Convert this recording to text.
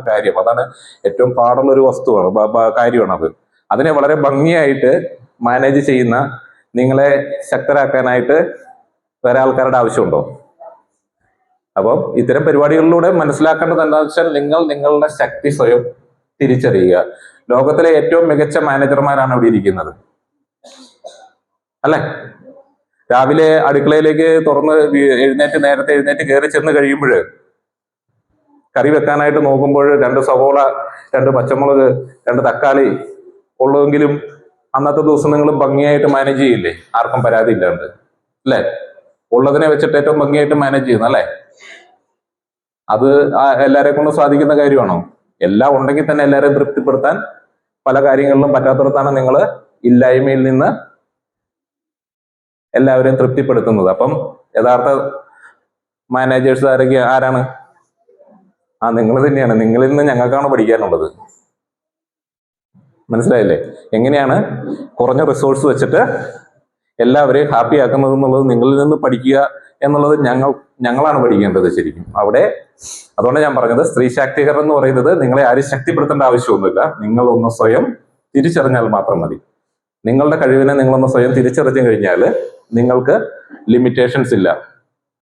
കാര്യം. അതാണ് ഏറ്റവും പാടുള്ള ഒരു വസ്തുവാണ്, കാര്യമാണത്. അതിനെ വളരെ ഭംഗിയായിട്ട് മാനേജ് ചെയ്യുന്ന, നിങ്ങളെ ശക്തരാക്കാനായിട്ട് വേറെ ആൾക്കാരുടെ ആവശ്യമുണ്ടോ? അപ്പം ഇത്തരം പരിപാടികളിലൂടെ മനസ്സിലാക്കേണ്ടത് എന്താണെന്ന് വെച്ചാൽ, നിങ്ങൾ നിങ്ങളുടെ ശക്തി സ്വയം തിരിച്ചറിയുക. ലോകത്തിലെ ഏറ്റവും മികച്ച മാനേജർമാരാണ് ഇവിടെ ഇരിക്കുന്നത്, അല്ലെ? രാവിലെ അടുക്കളയിലേക്ക് നേരത്തെ എഴുന്നേറ്റ് കയറി ചെന്ന് കഴിയുമ്പോൾ കറി വെക്കാനായിട്ട് നോക്കുമ്പോൾ 2 സവോള, 2 പച്ചമുളക്, 2 തക്കാളി ഉള്ളതെങ്കിലും അന്നത്തെ ദിവസം നിങ്ങൾ ഭംഗിയായിട്ട് മാനേജ് ചെയ്യില്ലേ? ആർക്കും പരാതി ഇല്ലാണ്ട്, അല്ലെ? ഉള്ളതിനെ വെച്ചിട്ട് ഏറ്റവും ഭംഗിയായിട്ട് മാനേജ് ചെയ്യുന്നു, അല്ലെ? അത് എല്ലാരെ കൊണ്ടും സാധിക്കുന്ന കാര്യമാണോ? എല്ലാം ഉണ്ടെങ്കിൽ തന്നെ എല്ലാവരെയും തൃപ്തിപ്പെടുത്താൻ പല കാര്യങ്ങളിലും പറ്റാത്തടത്താണ് നിങ്ങൾ ഇല്ലായ്മയിൽ നിന്ന് എല്ലാവരെയും തൃപ്തിപ്പെടുത്തുന്നത്. അപ്പം യഥാർത്ഥ മാനേജേഴ്സ് ആരാണ്? നിങ്ങൾ തന്നെയാണ്. നിങ്ങളിൽ നിന്ന് ഞങ്ങൾക്കാണ് പഠിക്കാനുള്ളത്. മനസ്സിലായില്ലേ? എങ്ങനെയാണ് കുറഞ്ഞ റിസോഴ്സ് വെച്ചിട്ട് എല്ലാവരെയും ഹാപ്പി ആക്കുന്നത് എന്നുള്ളത് നിങ്ങളിൽ നിന്ന് പഠിക്കുക എന്നുള്ളത് ഞങ്ങളാണ് പഠിക്കേണ്ടത് ശരിക്കും അവിടെ. അതുകൊണ്ട് ഞാൻ പറഞ്ഞത്, സ്ത്രീ ശാക്തീകരണം എന്ന് പറയുന്നത് നിങ്ങളെ ആരും ശക്തിപ്പെടുത്തേണ്ട ആവശ്യമൊന്നുമില്ല. നിങ്ങളൊന്ന് സ്വയം തിരിച്ചറിഞ്ഞാൽ മാത്രം മതി. നിങ്ങളുടെ കഴിവിനെ നിങ്ങളൊന്ന് സ്വയം തിരിച്ചറിഞ്ഞു കഴിഞ്ഞാൽ നിങ്ങൾക്ക് ലിമിറ്റേഷൻസ് ഇല്ല.